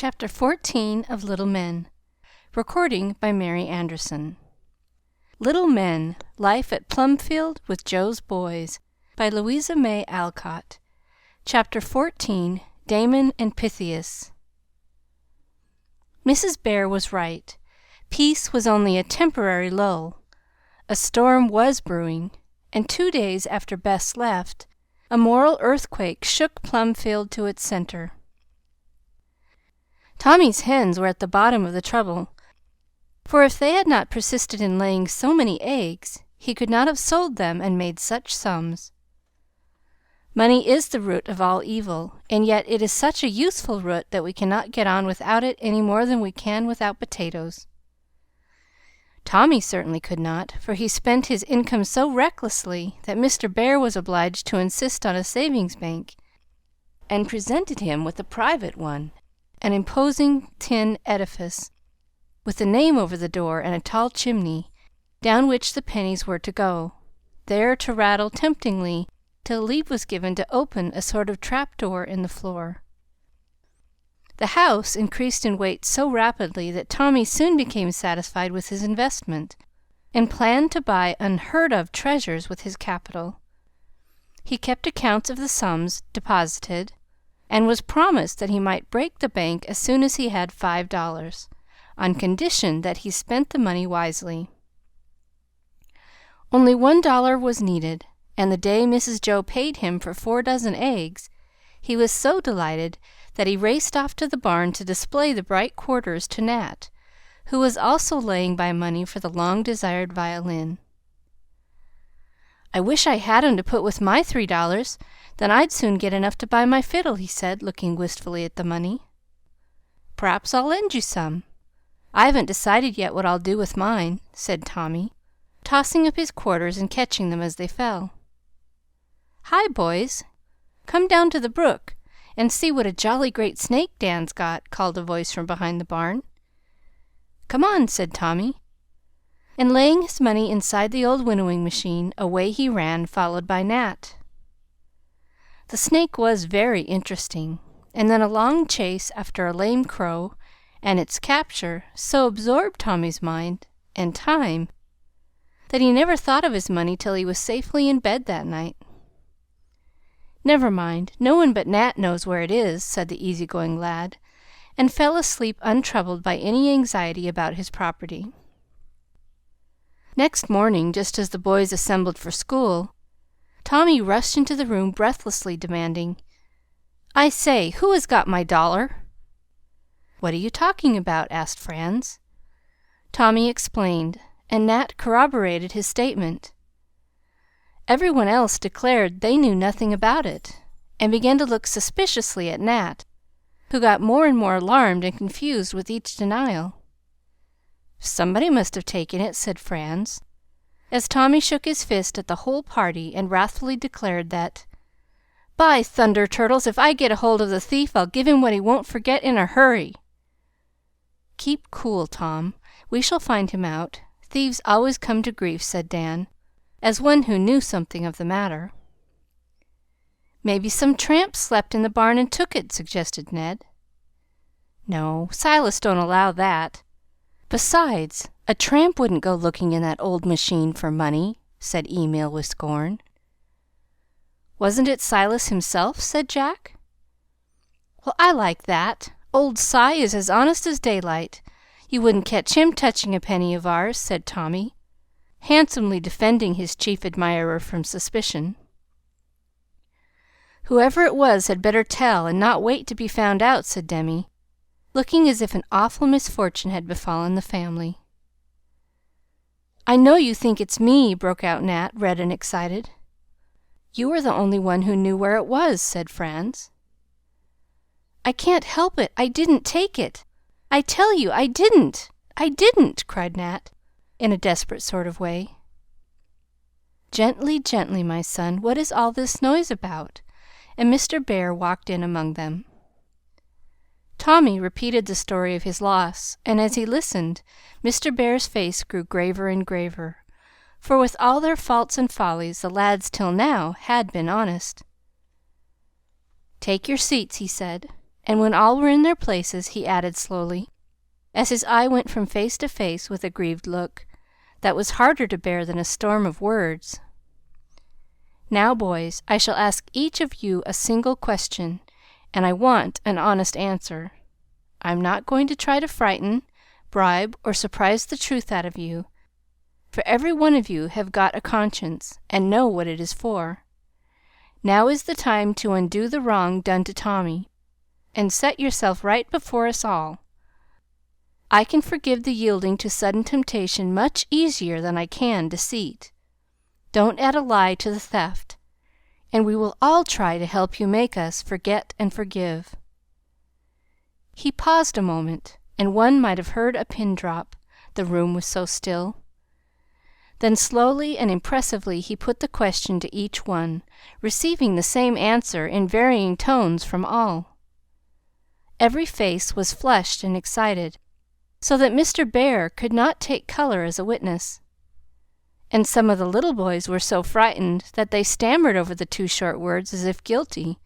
Chapter 14 of Little Men. Recording by Mary Anderson. Little Men, Life at Plumfield with Jo's Boys by Louisa May Alcott. Chapter 14, Damon and Pythias. Mrs. Bhaer was right. Peace was only a temporary lull. A storm was brewing, and 2 days after Bess left, a moral earthquake shook Plumfield to its center. Tommy's hens were at the bottom of the trouble, for if they had not persisted in laying so many eggs, he could not have sold them and made such sums. Money is the root of all evil, and yet it is such a useful root that we cannot get on without it any more than we can without potatoes. Tommy certainly could not, for he spent his income so recklessly that Mr. Bhaer was obliged to insist on a savings bank, and presented him with a private one, an imposing tin edifice, with a name over the door and a tall chimney, down which the pennies were to go, there to rattle temptingly till leave was given to open a sort of trap-door in the floor. The house increased in weight so rapidly that Tommy soon became satisfied with his investment, and planned to buy unheard-of treasures with his capital. He kept accounts of the sums deposited, and was promised that he might break the bank as soon as he had $5, on condition that he spent the money wisely. Only $1 was needed, and the day Mrs. Jo paid him for 4 dozen eggs, he was so delighted that he raced off to the barn to display the bright quarters to Nat, who was also laying by money for the long-desired violin. "I wish I had 'em to put with my $3. Then I'd soon get enough to buy my fiddle," he said, looking wistfully at the money. "P'raps I'll lend you some. I haven't decided yet what I'll do with mine," said Tommy, tossing up his quarters and catching them as they fell. "Hi, boys! Come down to the brook and see what a jolly great snake Dan's got," called a voice from behind the barn. "Come on," said Tommy, and laying his money inside the old winnowing machine, away he ran, followed by Nat. The snake was very interesting, and then a long chase after a lame crow and its capture so absorbed Tommy's mind and time that he never thought of his money till he was safely in bed that night. "Never mind, no one but Nat knows where it is," said the easy-going lad, and fell asleep untroubled by any anxiety about his property. Next morning, just as the boys assembled for school, Tommy rushed into the room breathlessly, demanding, "I say, who has got my $1?" "What are you talking about?" asked Franz. Tommy explained, and Nat corroborated his statement. Every one else declared they knew nothing about it, and began to look suspiciously at Nat, who got more and more alarmed and confused with each denial. "Somebody must have taken it," said Franz, as Tommy shook his fist at the whole party and wrathfully declared that, "By thunder, Turtles, if I get hold of the thief, I'll give him what he won't forget in a hurry." "Keep cool, Tom. We shall find him out. Thieves always come to grief," said Dan, as one who knew something of the matter. "Maybe some tramp slept in the barn and took it," suggested Ned. "No, Silas don't allow that. Besides, a tramp wouldn't go looking in that old machine for money," said Emil with scorn. "Wasn't it Silas himself?" said Jack. "Well, I like that. Old Si is as honest as daylight. You wouldn't catch him touching a penny of ours," said Tommy, handsomely defending his chief admirer from suspicion. "Whoever it was had better tell and not wait to be found out," said Demi, looking as if an awful misfortune had befallen the family. "I know you think it's me," broke out Nat, red and excited. "You are the only one who knew where it was," said Franz. "I can't help it. I didn't take it. I tell you I didn't. I didn't!" cried Nat, in a desperate sort of way. "Gently, gently, my son. What is all this noise about?" And Mr. Bhaer walked in among them. Tommy repeated the story of his loss, and as he listened, Mr. Bhaer's face grew graver and graver, for with all their faults and follies, the lads till now had been honest. "Take your seats," he said, and when all were in their places, he added slowly, as his eye went from face to face with a grieved look that was harder to bear than a storm of words, "Now, boys, I shall ask each of you a single question, and I want an honest answer. I'm not going to try to frighten, bribe, or surprise the truth out of you, for every one of you have got a conscience and know what it is for. Now is the time to undo the wrong done to Tommy, and set yourself right before us all. I can forgive the yielding to sudden temptation much easier than I can deceit. Don't add a lie to the theft, and we will all try to help you make us forget and forgive." He paused a moment, and one might have heard a pin drop, the room was so still. Then slowly and impressively he put the question to each one, receiving the same answer in varying tones from all. Every face was flushed and excited, so that Mr. Bhaer could not take color as a witness, and some of the little boys were so frightened that they stammered over the two short words as if guilty,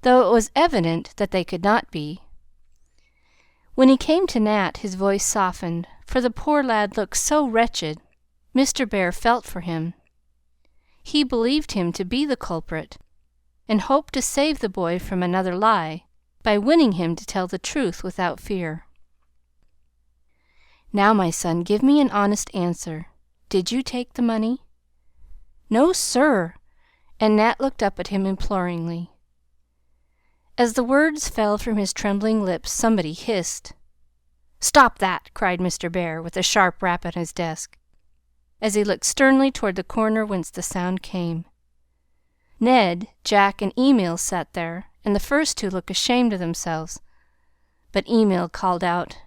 though it was evident that they could not be. When he came to Nat, his voice softened, for the poor lad looked so wretched. Mr. Bhaer felt for him. He believed him to be the culprit, and hoped to save the boy from another lie by winning him to tell the truth without fear. "Now, my son, give me an honest answer. Did you take the money?" "No, sir!" and Nat looked up at him imploringly. As the words fell from his trembling lips, somebody hissed. "Stop that!" cried Mr. Bhaer, with a sharp rap at his desk, as he looked sternly toward the corner whence the sound came. Ned, Jack, and Emil sat there, and the first two looked ashamed of themselves. But Emil called out,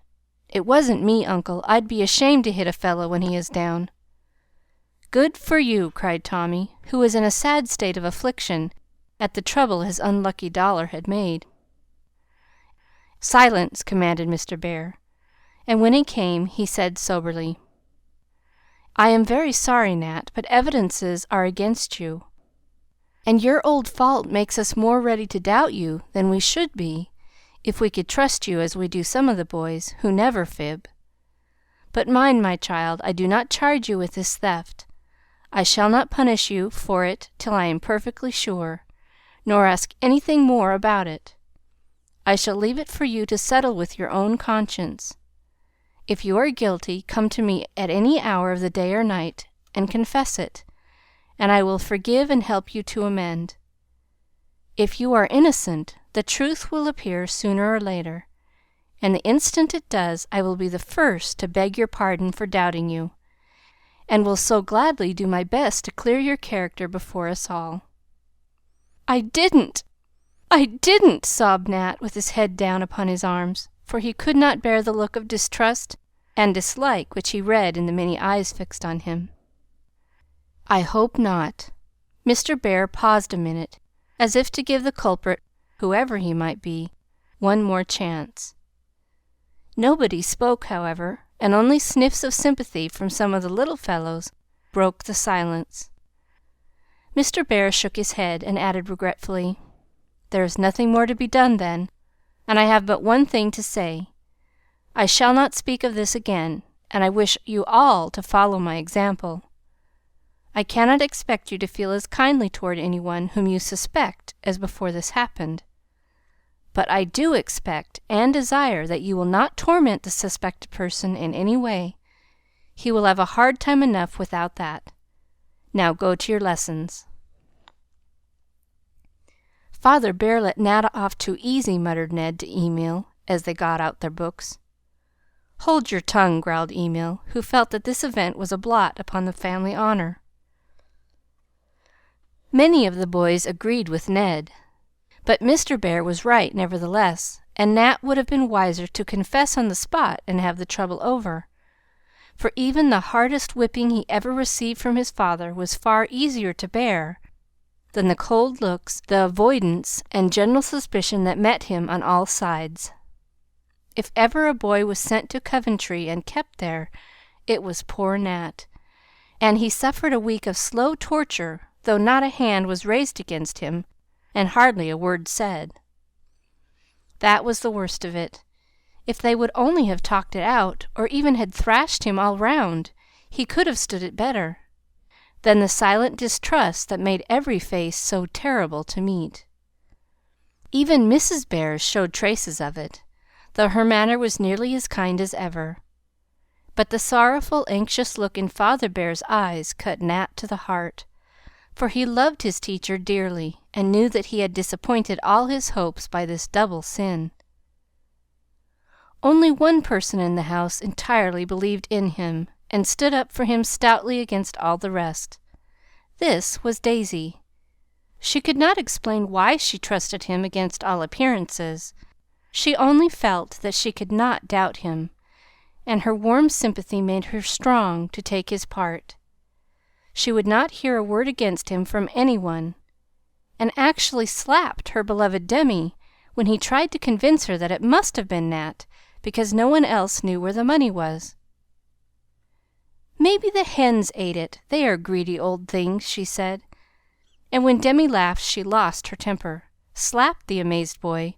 "It wasn't me, uncle. I'd be ashamed to hit a fellow when he is down." "Good for you!" cried Tommy, who was in a sad state of affliction at the trouble his unlucky dollar had made. "Silence!" commanded Mr. Bhaer, and when he came, he said soberly, "I am very sorry, Nat, but evidences are against you, and your old fault makes us more ready to doubt you than we should be if we could trust you as we do some of the boys, who never fib. But mind, my child, I do not charge you with this theft. I shall not punish you for it till I am perfectly sure, nor ask anything more about it. I shall leave it for you to settle with your own conscience. If you are guilty, come to me at any hour of the day or night, and confess it, and I will forgive and help you to amend. If you are innocent, the truth will appear sooner or later, and the instant it does, I will be the first to beg your pardon for doubting you, and will so gladly do my best to clear your character before us all." "I didn't! I didn't!" sobbed Nat, with his head down upon his arms, for he could not bear the look of distrust and dislike which he read in the many eyes fixed on him. "I hope not." Mr. Bhaer paused a minute, as if to give the culprit, whoever he might be, one more chance. Nobody spoke, however, and only sniffs of sympathy from some of the little fellows broke the silence. Mr. Bhaer shook his head and added regretfully, "There is nothing more to be done, then, and I have but one thing to say. I shall not speak of this again, and I wish you all to follow my example. I cannot expect you to feel as kindly toward any one whom you suspect as before this happened, but I do expect and desire that you will not torment the suspected person in any way. He will have a hard time enough without that. Now go to your lessons." "Father Bear let Nat off too easy," muttered Ned to Emil, as they got out their books. "Hold your tongue," growled Emil, who felt that this event was a blot upon the family honor. Many of the boys agreed with Ned, but Mr. Bhaer was right nevertheless, and Nat would have been wiser to confess on the spot and have the trouble over, for even the hardest whipping he ever received from his father was far easier to bear than the cold looks, the avoidance, and general suspicion that met him on all sides. If ever a boy was sent to Coventry and kept there, it was poor Nat, and he suffered a week of slow torture, though not a hand was raised against him, and hardly a word said. That was the worst of it. If they would only have talked it out, or even had thrashed him all round, he could have stood it better than the silent distrust that made every face so terrible to meet. Even Mrs. Bhaer showed traces of it, though her manner was nearly as kind as ever. But the sorrowful, anxious look in Father Bear's eyes cut Nat to the heart, for he loved his teacher dearly, and knew that he had disappointed all his hopes by this double sin. Only one person in the house entirely believed in him, and stood up for him stoutly against all the rest. This was Daisy. She could not explain why she trusted him against all appearances. She only felt that she could not doubt him, and her warm sympathy made her strong to take his part. She would not hear a word against him from any one, and actually slapped her beloved Demi when he tried to convince her that it must have been Nat, because no one else knew where the money was. "Maybe the hens ate it. They are greedy old things," she said, and when Demi laughed she lost her temper, slapped the amazed boy,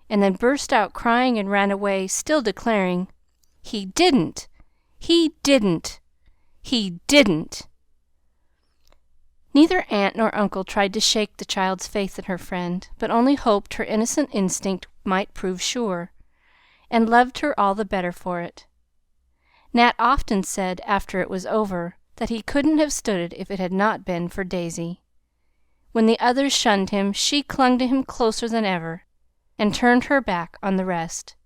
and then burst out crying and ran away, still declaring, "He didn't! He didn't! He didn't!" Neither aunt nor uncle tried to shake the child's faith in her friend, but only hoped her innocent instinct might prove sure, and loved her all the better for it. Nat often said, after it was over, that he couldn't have stood it if it had not been for Daisy. When the others shunned him, she clung to him closer than ever, and turned her back on the rest.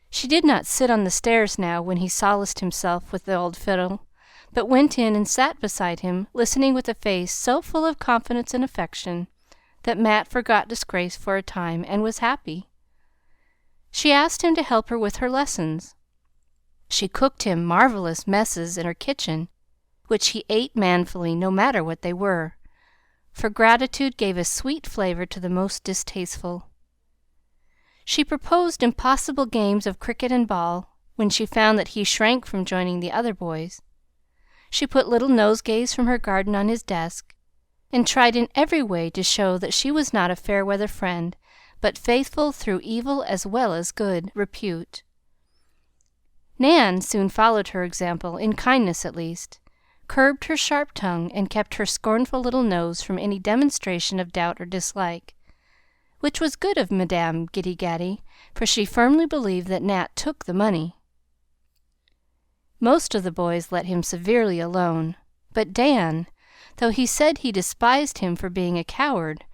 She did not sit on the stairs now when he solaced himself with the old fiddle, but went in and sat beside him, listening with a face so full of confidence and affection that Mat forgot disgrace for a time and was happy. She asked him to help her with her lessons. She cooked him marvelous messes in her kitchen, which he ate manfully, no matter what they were, for gratitude gave a sweet flavor to the most distasteful. She proposed impossible games of cricket and ball, when she found that he shrank from joining the other boys. She put little nosegays from her garden on his desk, and tried in every way to show that she was not a fair-weather friend, but faithful through evil as well as good repute. Nan soon followed her example, in kindness at least, curbed her sharp tongue, and kept her scornful little nose from any demonstration of doubt or dislike, which was good of Madame Giddy-Gaddy, for she firmly believed that Nat took the money. Most of the boys let him severely alone, but Dan, though he said he despised him for being a coward,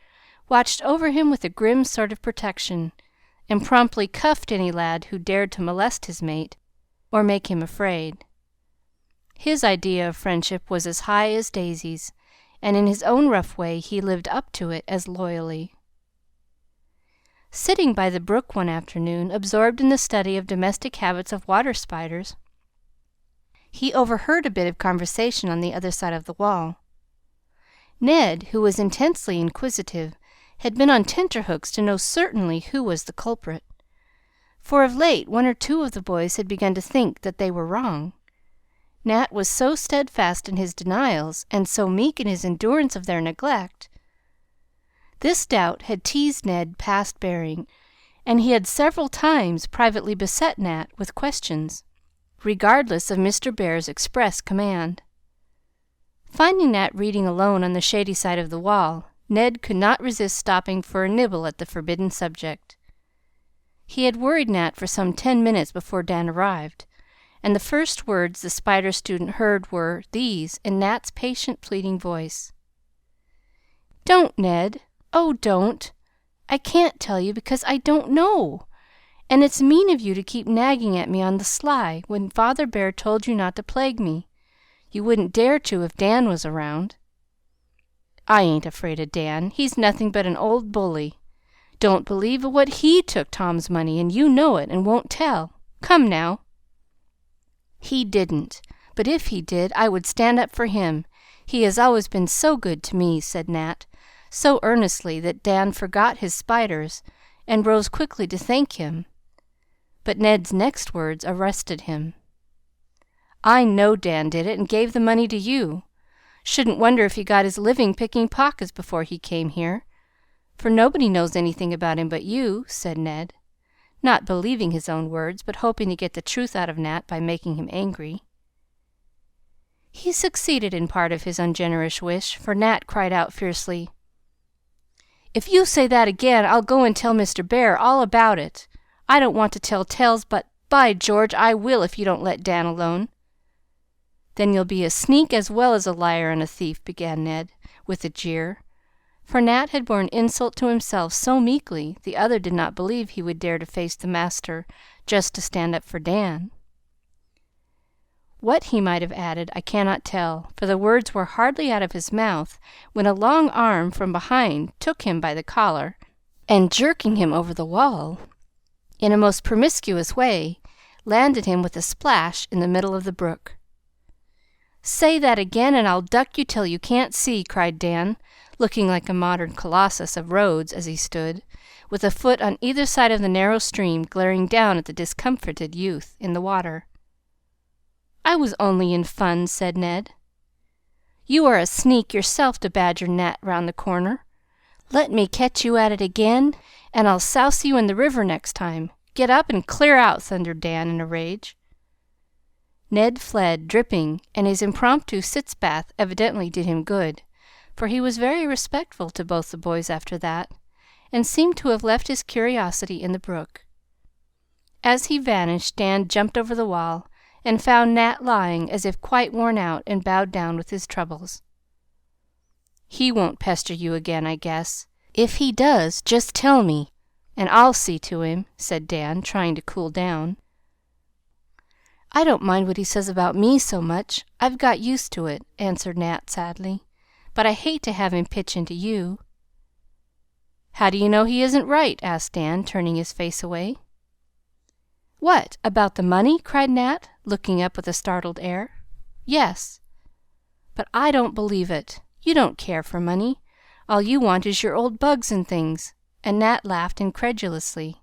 watched over him with a grim sort of protection, and promptly cuffed any lad who dared to molest his mate or make him afraid. His idea of friendship was as high as Daisy's, and in his own rough way he lived up to it as loyally. Sitting by the brook one afternoon, absorbed in the study of domestic habits of water spiders, he overheard a bit of conversation on the other side of the wall. Ned, who was intensely inquisitive, had been on tenterhooks to know certainly who was the culprit, for of late one or two of the boys had begun to think that they were wrong. Nat was so steadfast in his denials, and so meek in his endurance of their neglect. This doubt had teased Ned past bearing, and he had several times privately beset Nat with questions, regardless of Mr. Bhaer's express command. Finding Nat reading alone on the shady side of the wall, Ned could not resist stopping for a nibble at the forbidden subject. He had worried Nat for some 10 minutes before Dan arrived, and the first words the Spider student heard were these in Nat's patient, pleading voice: "Don't, Ned! Oh, don't! I can't tell you because I don't know. And it's mean of you to keep nagging at me on the sly when Father Bear told you not to plague me. You wouldn't dare to if Dan was around." "I ain't afraid of Dan. He's nothing but an old bully. Don't believe a what he took Tom's money, and you know it and won't tell. Come now." "He didn't. But if he did, I would stand up for him. He has always been so good to me," said Nat, so earnestly that Dan forgot his spiders and rose quickly to thank him. But Ned's next words arrested him. "I know Dan did it and gave the money to you. Shouldn't wonder if he got his living picking pockets before he came here, for nobody knows anything about him but you," said Ned. not believing his own words, but hoping to get the truth out of Nat by making him angry. He succeeded in part of his ungenerous wish, for Nat cried out fiercely, "If you say that again, I'll go and tell Mr. Bhaer all about it. I don't want to tell tales, but, by George, I will if you don't let Dan alone." "Then you'll be a sneak as well as a liar and a thief," began Ned, with a jeer, for Nat had borne insult to himself so meekly the other did not believe he would dare to face the master just to stand up for Dan. What he might have added I cannot tell, for the words were hardly out of his mouth when a long arm from behind took him by the collar, and jerking him over the wall in a most promiscuous way, landed him with a splash in the middle of the brook. "Say that again, and I'll duck you till you can't see," cried Dan, looking like a modern Colossus of Rhodes as he stood, with a foot on either side of the narrow stream, glaring down at the discomfited youth in the water. "I was only in fun," said Ned. "You are a sneak yourself to badger Nat round the corner. Let me catch you at it again, and I'll souse you in the river next time. Get up and clear out," thundered Dan in a rage. Ned fled, dripping, and his impromptu sitz bath evidently did him good, for he was very respectful to both the boys after that, and seemed to have left his curiosity in the brook. As he vanished, Dan jumped over the wall, and found Nat lying as if quite worn out and bowed down with his troubles. "He won't pester you again, I guess. If he does, just tell me, and I'll see to him," said Dan, trying to cool down. "I don't mind what he says about me so much. I've got used to it," answered Nat sadly. "But I hate to have him pitch into you." "How do you know he isn't right?" asked Dan, turning his face away. "What, about the money?" cried Nat, looking up with a startled air. "Yes." "But I don't believe it. You don't care for money. All you want is your old bugs and things." And Nat laughed incredulously.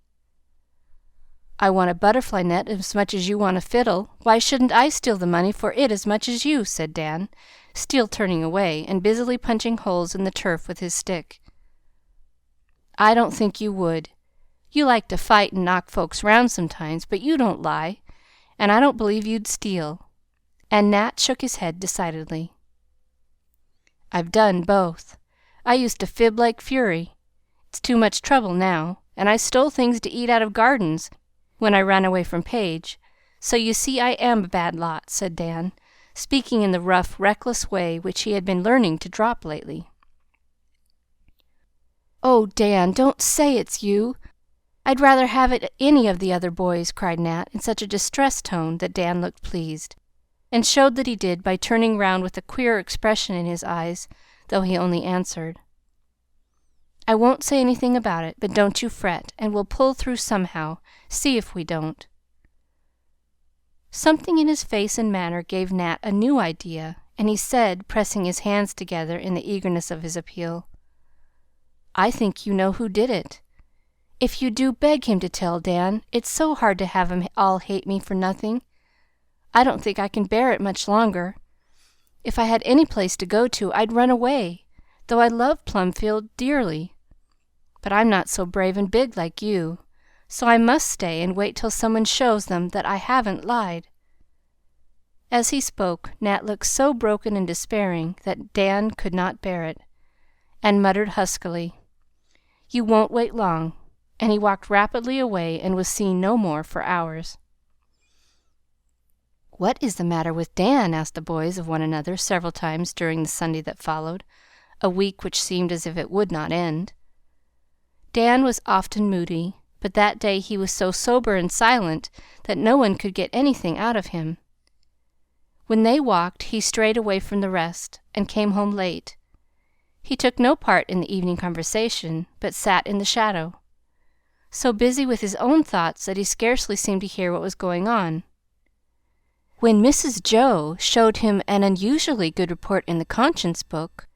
"I want a butterfly net as much as you want a fiddle. Why shouldn't I steal the money for it as much as you?" said Dan, still turning away and busily punching holes in the turf with his stick. "I don't think you would. You like to fight and knock folks round sometimes, but you don't lie, and I don't believe you'd steal." And Nat shook his head decidedly. "I've done both. I used to fib like fury. It's too much trouble now, and I stole things to eat out of gardens when I ran away from Page. So you see I am a bad lot," said Dan, speaking in the rough, reckless way which he had been learning to drop lately. "Oh, Dan, don't say it's you! I'd rather have it any of the other boys," cried Nat in such a distressed tone that Dan looked pleased, and showed that he did by turning round with a queer expression in his eyes, though he only answered, "I won't say anything about it, but don't you fret, and we'll pull through somehow. See if we don't." Something in his face and manner gave Nat a new idea, and he said, pressing his hands together in the eagerness of his appeal, "I think you know who did it. If you do, beg him to tell, Dan. It's so hard to have 'em all hate me for nothing. I don't think I can bear it much longer. If I had any place to go to, I'd run away, though I love Plumfield dearly. But I'm not so brave and big like you, so I must stay and wait till some one shows them that I haven't lied." As he spoke, Nat looked so broken and despairing that Dan could not bear it, and muttered huskily, "You won't wait long," and he walked rapidly away and was seen no more for hours. "What is the matter with Dan?" asked the boys of one another several times during the Sunday that followed, a week which seemed as if it would not end. Dan was often moody, but that day he was so sober and silent that no one could get anything out of him. When they walked, he strayed away from the rest, and came home late. He took no part in the evening conversation, but sat in the shadow, so busy with his own thoughts that he scarcely seemed to hear what was going on. When Mrs. Jo showed him an unusually good report in the conscience book,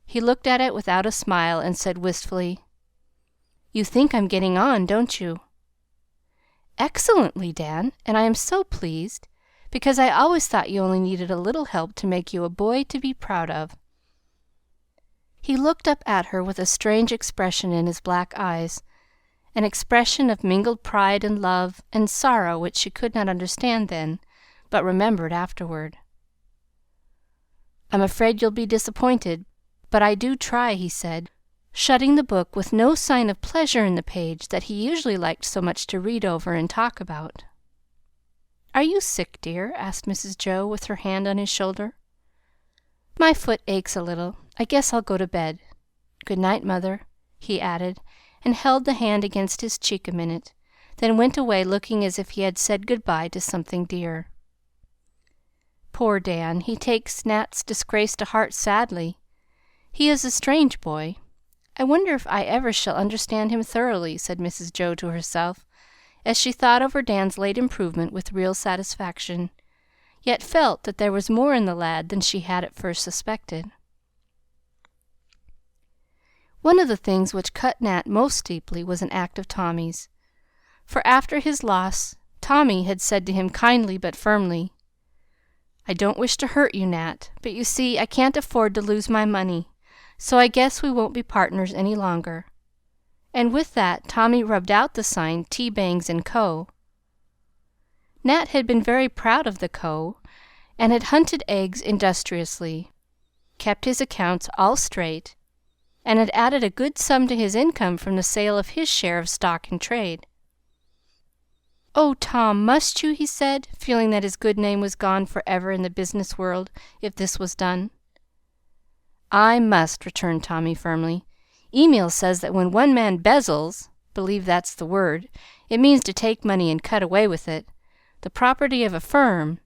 he looked at it without a smile and said wistfully, "You think I'm getting on, don't you?" "Excellently, Dan, and I am so pleased, because I always thought you only needed a little help to make you a boy to be proud of." He looked up at her with a strange expression in his black eyes, an expression of mingled pride and love and sorrow which she could not understand then, but remembered afterward. "I'm afraid you'll be disappointed, but I do try," he said, shutting the book with no sign of pleasure in the page that he usually liked so much to read over and talk about. "Are you sick, dear?" asked Mrs. Jo, with her hand on his shoulder. "My foot aches a little. I guess I'll go to bed. Good night, Mother," he added, and held the hand against his cheek a minute, then went away looking as if he had said good-bye to something dear. Poor Dan, he takes Nat's disgrace to heart sadly. He is a strange boy. I wonder if I ever shall understand him thoroughly, said Mrs. Jo to herself, as she thought over Dan's late improvement with real satisfaction, yet felt that there was more in the lad than she had at first suspected. One of the things which cut Nat most deeply was an act of Tommy's, for after his loss Tommy had said to him kindly but firmly, "I don't wish to hurt you, Nat, but you see I can't afford to lose my money, so I guess we won't be partners any longer." And with that Tommy rubbed out the sign T. Bangs & Co. Nat had been very proud of the Co. and had hunted eggs industriously, kept his accounts all straight, and had added a good sum to his income from the sale of his share of stock in trade. "Oh, Tom, must you?" he said, feeling that his good name was gone forever in the business world if this was done. "I must," returned Tommy firmly. "Emil says that when one man bezzles, believe that's the word, it means to take money and cut away with it, the property of a firm,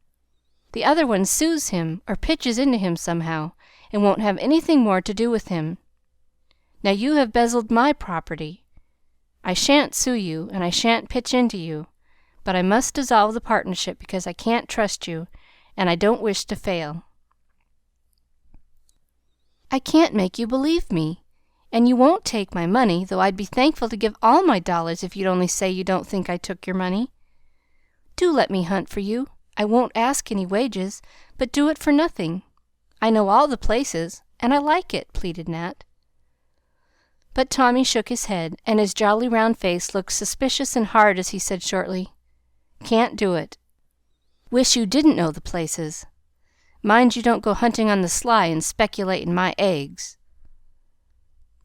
the other one sues him or pitches into him somehow, and won't have anything more to do with him. Now you have bezzled my property. I shan't sue you, and I shan't pitch into you, but I must dissolve the partnership because I can't trust you, and I don't wish to fail." "I can't make you believe me, and you won't take my money, though I'd be thankful to give all my dollars if you'd only say you don't think I took your money. Do let me hunt for you. I won't ask any wages, but do it for nothing. I know all the places, and I like it," pleaded Nat. But Tommy shook his head, and his jolly round face looked suspicious and hard as he said shortly, "Can't do it. Wish you didn't know the places. Mind you don't go hunting on the sly and speculate in my eggs."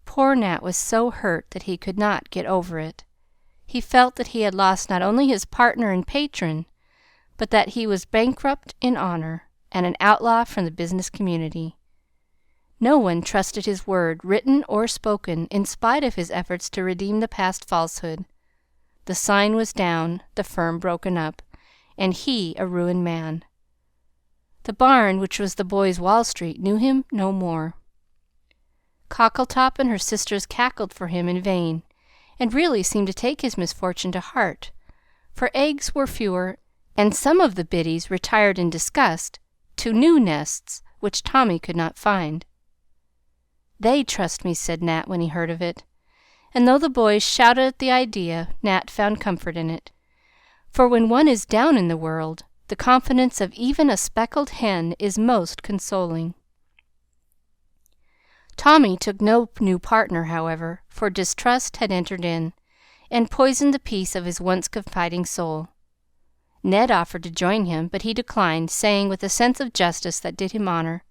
Poor Nat was so hurt that he could not get over it. He felt that he had lost not only his partner and patron, but that he was bankrupt in honor, and an outlaw from the business community. No one trusted his word, written or spoken, in spite of his efforts to redeem the past falsehood. The sign was down, the firm broken up, and he a ruined man. The barn, which was the boys' Wall Street, knew him no more. Cockletop and her sisters cackled for him in vain, and really seemed to take his misfortune to heart, for eggs were fewer, and some of the biddies retired in disgust to new nests which Tommy could not find. "They trust me," said Nat when he heard of it, and though the boys shouted at the idea, Nat found comfort in it, for when one is down in the world, the confidence of even a speckled hen is most consoling. Tommy took no new partner, however, for distrust had entered in, and poisoned the peace of his once confiding soul. Ned offered to join him, but he declined, saying, with a sense of justice that did him honor,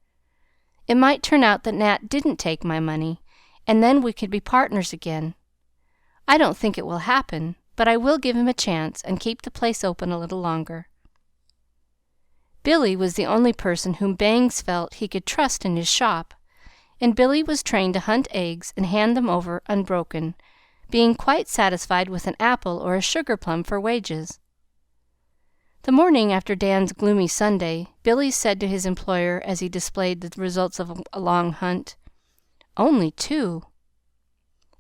"It might turn out that Nat didn't take my money, and then we could be partners again. I don't think it will happen, but I will give him a chance and keep the place open a little longer." Billy was the only person whom Bangs felt he could trust in his shop, and Billy was trained to hunt eggs and hand them over unbroken, being quite satisfied with an apple or a sugar plum for wages. The morning after Dan's gloomy Sunday, Billy said to his employer as he displayed the results of a long hunt, "Only 2.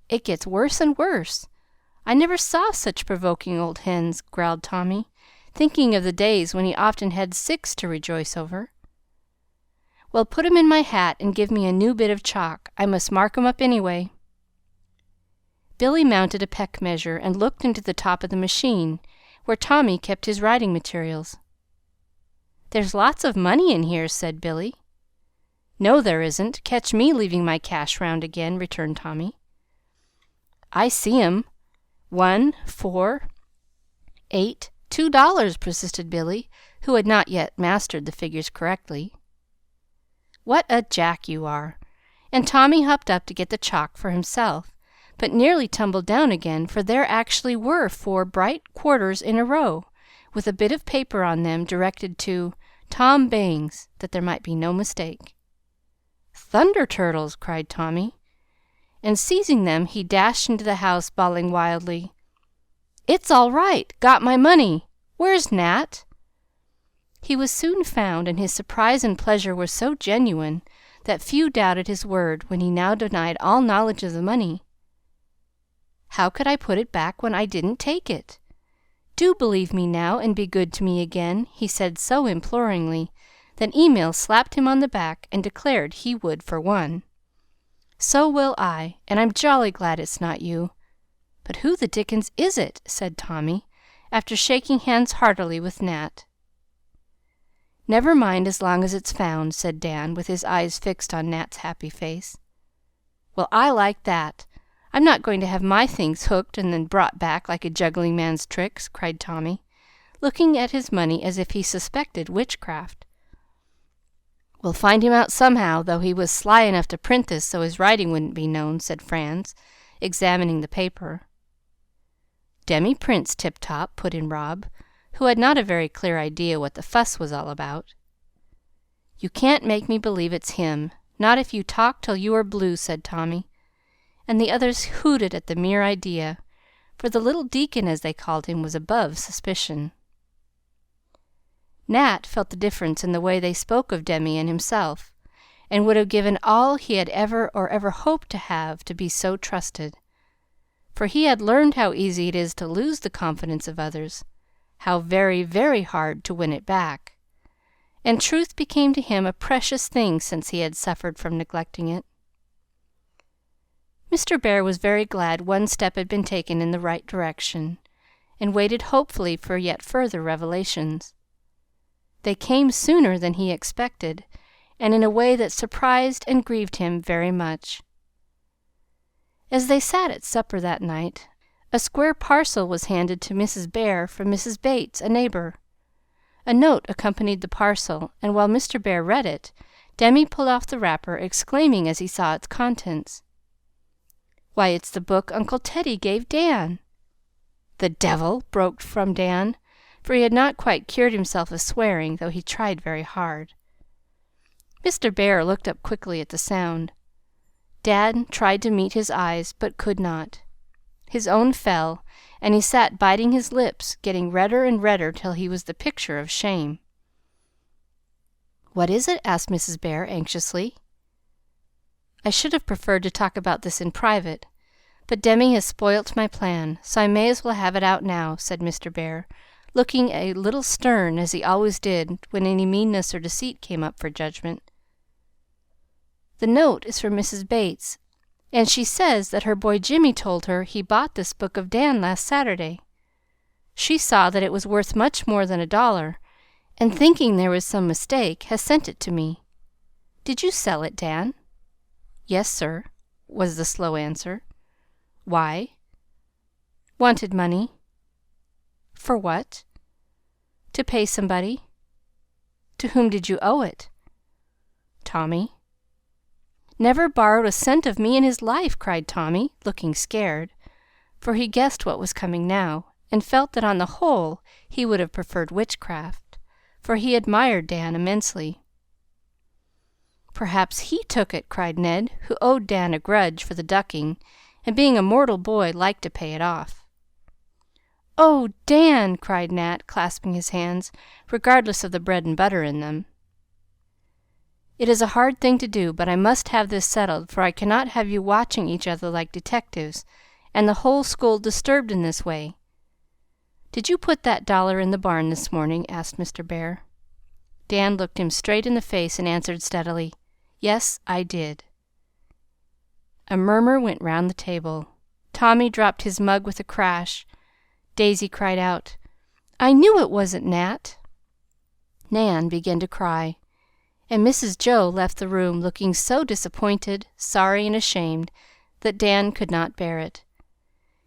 It gets worse and worse. I never saw such provoking old hens," growled Tommy, thinking of the days when he often had 6 to rejoice over. "Well, put 'em in my hat and give me a new bit of chalk. I must mark 'em up anyway." Billy mounted a peck measure and looked into the top of the machine, where Tommy kept his writing materials. "There's lots of money in here," said Billy. "No, there isn't. Catch me leaving my cash round again," returned Tommy. "I see 'em. 1, 4, 8, $2, persisted Billy, who had not yet mastered the figures correctly. What a Jack you are! And Tommy hopped up to get the chalk for himself, but nearly tumbled down again, for there actually were 4 bright quarters in a row, with a bit of paper on them directed to Tom Bangs, that there might be no mistake. "Thunder turtles!" cried Tommy, and seizing them he dashed into the house, bawling wildly, "It's all right! Got my money! Where's Nat?" He was soon found, and his surprise and pleasure were so genuine that few doubted his word when he now denied all knowledge of the money. "How could I put it back when I didn't take it? Do believe me now, and be good to me again," he said so imploringly that Emil slapped him on the back and declared he would for one. "So will I, and I'm jolly glad it's not you. But who the dickens is it?" said Tommy, after shaking hands heartily with Nat. "Never mind as long as it's found," said Dan, with his eyes fixed on Nat's happy face. "Well, I like that! I'm not going to have my things hooked and then brought back like a juggling man's tricks," cried Tommy, looking at his money as if he suspected witchcraft. "We'll find him out somehow, though he was sly enough to print this so his writing wouldn't be known," said Franz, examining the paper. "Demi prints tip-top," put in Rob, who had not a very clear idea what the fuss was all about. "You can't make me believe it's him, not if you talk till you are blue," said Tommy, and the others hooted at the mere idea, for the little deacon, as they called him, was above suspicion. Nat felt the difference in the way they spoke of Demi and himself, and would have given all he had ever hoped to have to be so trusted, for he had learned how easy it is to lose the confidence of others, how very, very hard to win it back, and truth became to him a precious thing since he had suffered from neglecting it. Mr. Bhaer was very glad one step had been taken in the right direction, and waited hopefully for yet further revelations. They came sooner than he expected, and in a way that surprised and grieved him very much. As they sat at supper that night, a square parcel was handed to Mrs. Bhaer from Mrs. Bates, a neighbor. A note accompanied the parcel, and while Mr. Bhaer read it, Demi pulled off the wrapper, exclaiming as he saw its contents, "Why, it's the book Uncle Teddy gave Dan!" "The devil!" broke from Dan, for he had not quite cured himself of swearing, though he tried very hard. Mr. Bhaer looked up quickly at the sound. Dad tried to meet his eyes, but could not. His own fell, and he sat biting his lips, getting redder and redder till he was the picture of shame. "What is it?" asked Mrs. Bhaer anxiously. "I should have preferred to talk about this in private, but Demi has spoilt my plan, so I may as well have it out now," said Mr. Bhaer, looking a little stern, as he always did when any meanness or deceit came up for judgment. "The note is from Mrs. Bates, and she says that her boy Jimmy told her he bought this book of Dan last Saturday. She saw that it was worth much more than $1, and thinking there was some mistake, has sent it to me. Did you sell it, Dan?" "Yes, sir," was the slow answer. "Why?" "Wanted money." "For what?" "To pay somebody." "To whom did you owe it?" "Tommy." "Never borrowed a cent of me in his life!" cried Tommy, looking scared, for he guessed what was coming now, and felt that on the whole he would have preferred witchcraft, for he admired Dan immensely. "Perhaps he took it!" cried Ned, who owed Dan a grudge for the ducking, and being a mortal boy, liked to pay it off. "Oh, Dan!" cried Nat, clasping his hands, regardless of the bread and butter in them. "It is a hard thing to do, but I must have this settled, for I cannot have you watching each other like detectives, and the whole school disturbed in this way. Did you put that $1 in the barn this morning?" asked Mr. Bhaer. Dan looked him straight in the face and answered steadily, "Yes, I did." A murmur went round the table. Tommy dropped his mug with a crash. Daisy cried out, "I knew it wasn't Nat!" Nan began to cry, and Mrs. Joe left the room, looking so disappointed, sorry, and ashamed that Dan could not bear it.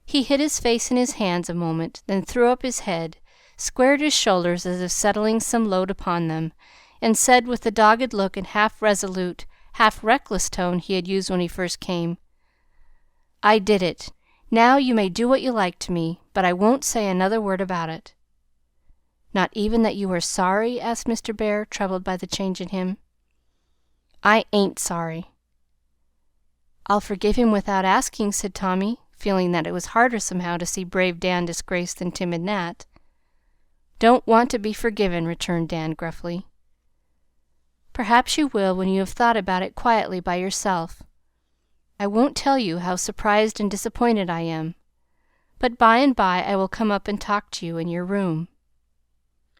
He hid his face in his hands a moment, then threw up his head, squared his shoulders as if settling some load upon them, and said with the dogged look and half-resolute, half-reckless tone he had used when he first came, "I did it. Now you may do what you like to me, but I won't say another word about it." "Not even that you are sorry?" asked Mr. Bhaer, troubled by the change in him. "I ain't sorry." "I'll forgive him without asking," said Tommy, feeling that it was harder somehow to see brave Dan disgraced than timid Nat. "Don't want to be forgiven," returned Dan gruffly. "Perhaps you will when you have thought about it quietly by yourself. I won't tell you how surprised and disappointed I am, but by and by I will come up and talk to you in your room."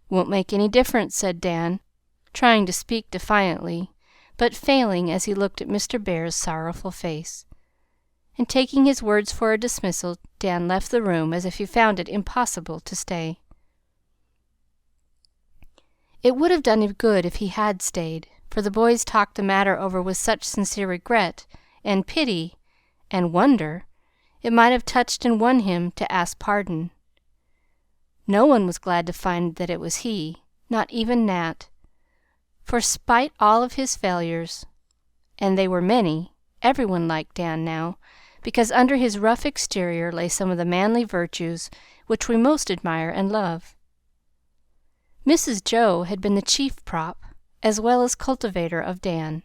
"Won't make any difference," said Dan, trying to speak defiantly, but failing as he looked at Mr. Bhaer's sorrowful face. And taking his words for a dismissal, Dan left the room as if he found it impossible to stay. It would have done him good if he had stayed, for the boys talked the matter over with such sincere regret and pity and wonder, it might have touched and won him to ask pardon. No one was glad to find that it was he, not even Nat, for spite all of his failures, and they were many, every one liked Dan now, because under his rough exterior lay some of the manly virtues which we most admire and love. Mrs. Jo had been the chief prop, as well as cultivator, of Dan,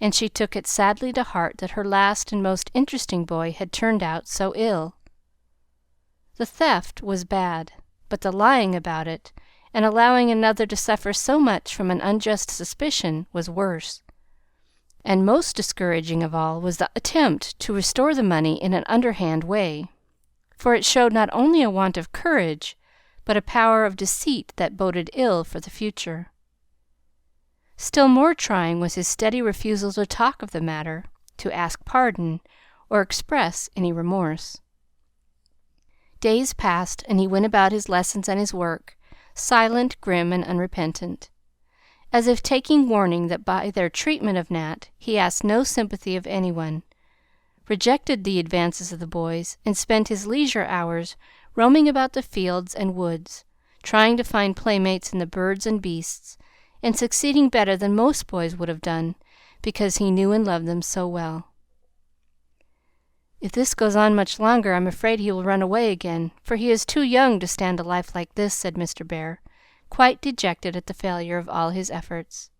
and she took it sadly to heart that her last and most interesting boy had turned out so ill. The theft was bad, but the lying about it, and allowing another to suffer so much from an unjust suspicion, was worse. And most discouraging of all was the attempt to restore the money in an underhand way, for it showed not only a want of courage, but a power of deceit that boded ill for the future. Still more trying was his steady refusal to talk of the matter, to ask pardon, or express any remorse. Days passed, and he went about his lessons and his work, silent, grim, and unrepentant, as if taking warning that by their treatment of Nat he asked no sympathy of any one, rejected the advances of the boys, and spent his leisure hours roaming about the fields and woods, trying to find playmates in the birds and beasts, and succeeding better than most boys would have done, because he knew and loved them so well. "If this goes on much longer, I'm afraid he will run away again, for he is too young to stand a life like this," said Mr. Bhaer, quite dejected at the failure of all his efforts.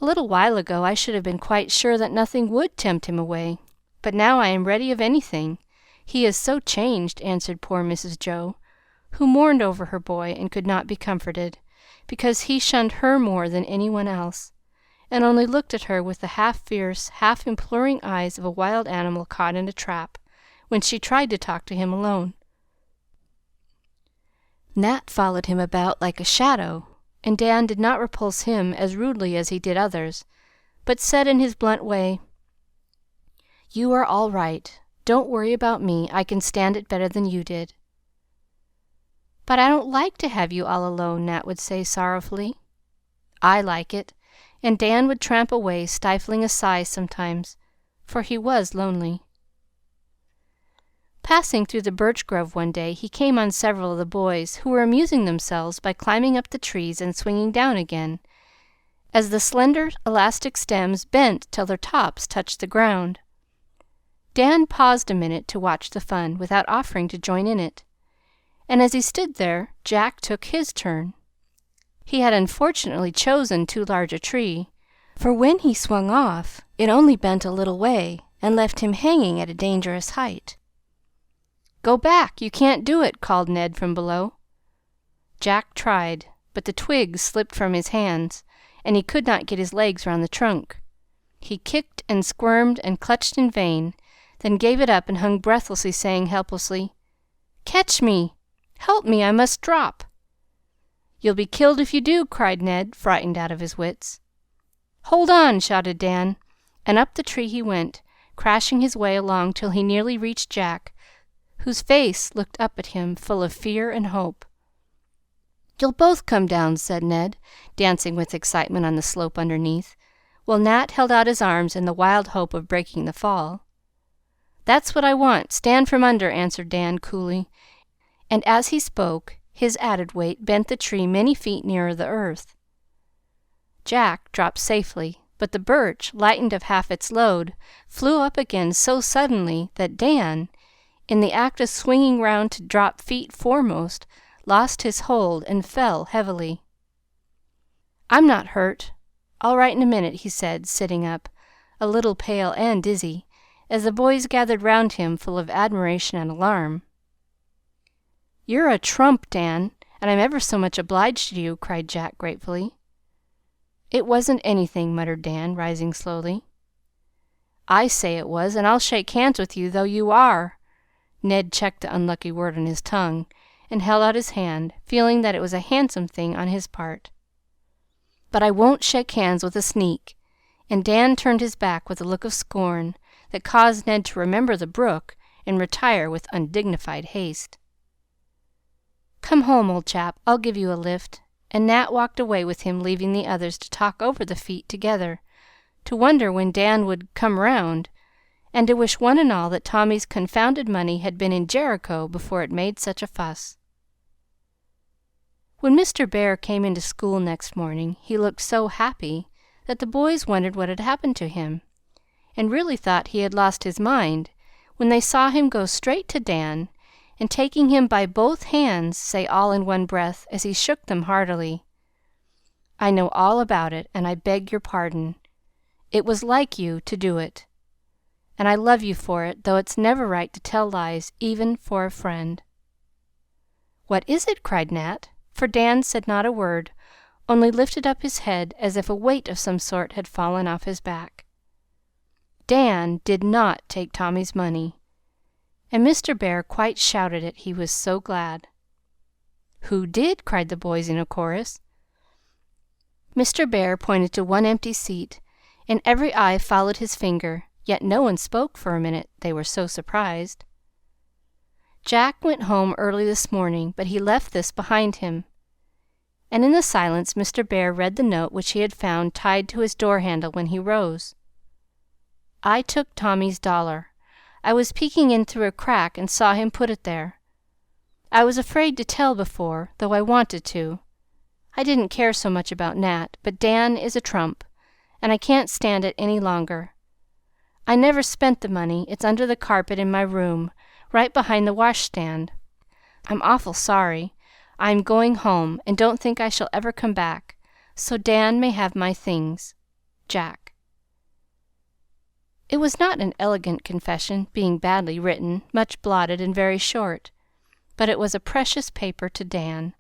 "A little while ago I should have been quite sure that nothing would tempt him away, but now I am ready of anything. He is so changed," answered poor Mrs. Jo, who mourned over her boy and could not be comforted, because he shunned her more than any one else, and only looked at her with the half-fierce, half-imploring eyes of a wild animal caught in a trap, when she tried to talk to him alone. Nat followed him about like a shadow, and Dan did not repulse him as rudely as he did others, but said in his blunt way, "You are all right. Don't worry about me. I can stand it better than you did." "But I don't like to have you all alone," Nat would say sorrowfully. "I like it," and Dan would tramp away, stifling a sigh sometimes, for he was lonely. Passing through the birch grove one day, he came on several of the boys, who were amusing themselves by climbing up the trees and swinging down again, as the slender, elastic stems bent till their tops touched the ground. Dan paused a minute to watch the fun, without offering to join in it, and as he stood there, Jack took his turn. He had unfortunately chosen too large a tree, for when he swung off, it only bent a little way and left him hanging at a dangerous height. "Go back! You can't do it!" called Ned from below. Jack tried, but the twigs slipped from his hands, and he could not get his legs round the trunk. He kicked and squirmed and clutched in vain, then gave it up and hung breathlessly, saying helplessly, "Catch me! Help me! I must drop!" "You'll be killed if you do!" cried Ned, frightened out of his wits. "Hold on!" shouted Dan, and up the tree he went, crashing his way along till he nearly reached Jack, whose face looked up at him full of fear and hope. "You'll both come down," said Ned, dancing with excitement on the slope underneath, while Nat held out his arms in the wild hope of breaking the fall. "That's what I want. Stand from under," answered Dan coolly, and as he spoke, his added weight bent the tree many feet nearer the earth. Jack dropped safely, but the birch, lightened of half its load, flew up again so suddenly that Dan, in the act of swinging round to drop feet foremost, lost his hold and fell heavily. "I'm not hurt. All right in a minute," he said, sitting up, a little pale and dizzy, as the boys gathered round him full of admiration and alarm. "You're a trump, Dan, and I'm ever so much obliged to you," cried Jack gratefully. "It wasn't anything," muttered Dan, rising slowly. "I say it was, and I'll shake hands with you, though you are." Ned checked the unlucky word on his tongue, and held out his hand, feeling that it was a handsome thing on his part. "But I won't shake hands with a sneak," and Dan turned his back with a look of scorn that caused Ned to remember the brook and retire with undignified haste. "Come home, old chap. I'll give you a lift." And Nat walked away with him, leaving the others to talk over the feat together, to wonder when Dan would "come round," and to wish one and all that Tommy's confounded money had been in Jericho before it made such a fuss. When Mr. Bhaer came into school next morning, he looked so happy that the boys wondered what had happened to him, and really thought he had lost his mind when they saw him go straight to Dan, and taking him by both hands, say all in one breath, as he shook them heartily, "I know all about it, and I beg your pardon. It was like you to do it, and I love you for it, though it's never right to tell lies, even for a friend." "What is it?" cried Nat, for Dan said not a word, only lifted up his head as if a weight of some sort had fallen off his back. Dan did not take Tommy's money, and Mr. Bhaer quite shouted it, he was so glad. "Who did?" cried the boys in a chorus. Mr. Bhaer pointed to one empty seat, and every eye followed his finger, yet no one spoke for a minute, they were so surprised. Jack went home early this morning, but he left this behind him, and in the silence Mr. Bhaer read the note which he had found tied to his door handle when he rose. "I took Tommy's dollar. I was peeking in through a crack and saw him put it there. I was afraid to tell before, though I wanted to. I didn't care so much about Nat, but Dan is a trump, and I can't stand it any longer. I never spent the money. It's under the carpet in my room, right behind the washstand. I'm awful sorry. I'm going home, and don't think I shall ever come back, so Dan may have my things. Jack." It was not an elegant confession, being badly written, much blotted, and very short, but it was a precious paper to Dan,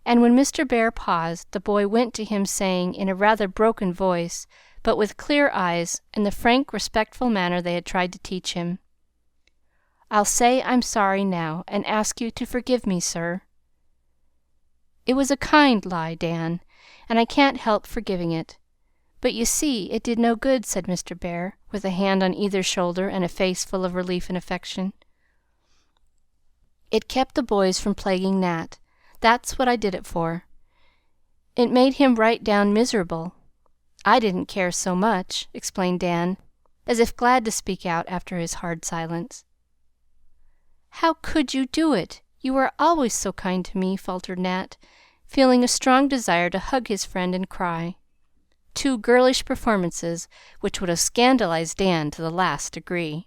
and when Mr. Bhaer paused, the boy went to him, saying, in a rather broken voice, but with clear eyes and the frank, respectful manner they had tried to teach him, "I'll say I'm sorry now, and ask you to forgive me, sir." "It was a kind lie, Dan, and I can't help forgiving it. But you see, it did no good," said Mr. Bhaer, with a hand on either shoulder and a face full of relief and affection. "It kept the boys from plaguing Nat. That's what I did it for. It made him right down miserable. I didn't care so much," explained Dan, as if glad to speak out after his hard silence. "How could you do it? You were always so kind to me," faltered Nat, feeling a strong desire to hug his friend and cry. Two girlish performances which would have scandalized Dan to the last degree.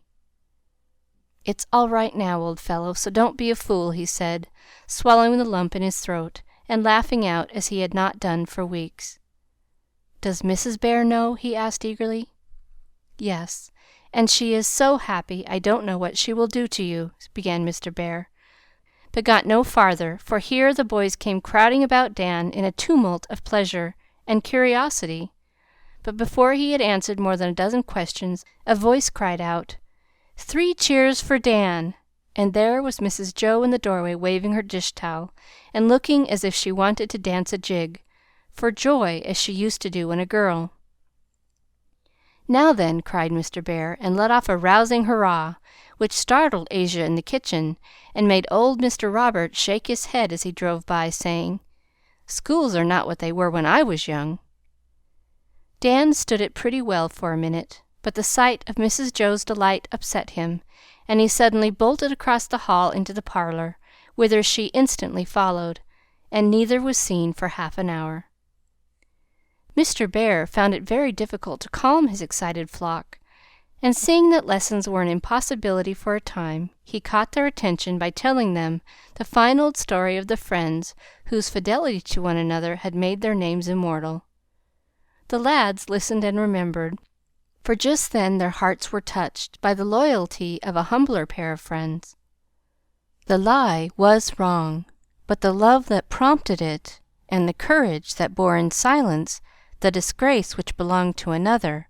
"It's all right now, old fellow, so don't be a fool," he said, swallowing the lump in his throat and laughing out as he had not done for weeks. "Does Mrs. Bhaer know?" he asked eagerly. "Yes, and she is so happy I don't know what she will do to you," began Mr. Bhaer, but got no farther, for here the boys came crowding about Dan in a tumult of pleasure and curiosity. But before he had answered more than a dozen questions, a voice cried out, "3 cheers for Dan!" and there was Mrs. Joe in the doorway waving her dish towel, and looking as if she wanted to dance a jig, for joy, as she used to do when a girl. "Now then," cried Mr. Bhaer, and let off a rousing hurrah, which startled Asia in the kitchen, and made old Mr. Robert shake his head as he drove by, saying, "Schools are not what they were when I was young." Dan stood it pretty well for a minute, but the sight of Mrs. Joe's delight upset him, and he suddenly bolted across the hall into the parlor, whither she instantly followed, and neither was seen for half an hour. Mr. Bhaer found it very difficult to calm his excited flock, and seeing that lessons were an impossibility for a time, he caught their attention by telling them the fine old story of the friends whose fidelity to one another had made their names immortal. The lads listened and remembered, for just then their hearts were touched by the loyalty of a humbler pair of friends. The lie was wrong, but the love that prompted it, and the courage that bore in silence the disgrace which belonged to another,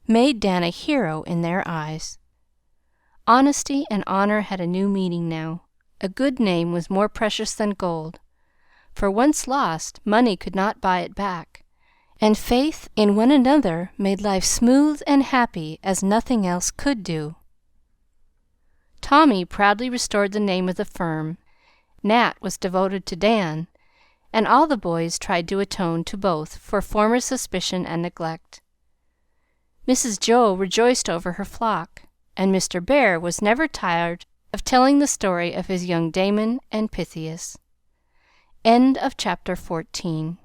made Dan a hero in their eyes. Honesty and honor had a new meaning now. A good name was more precious than gold, for once lost, money could not buy it back, and faith in one another made life smooth and happy as nothing else could do. Tommy proudly restored the name of the firm, Nat was devoted to Dan, and all the boys tried to atone to both for former suspicion and neglect. Mrs. Joe rejoiced over her flock, and Mr. Bhaer was never tired of telling the story of his young Damon and Pythias. End of chapter 14.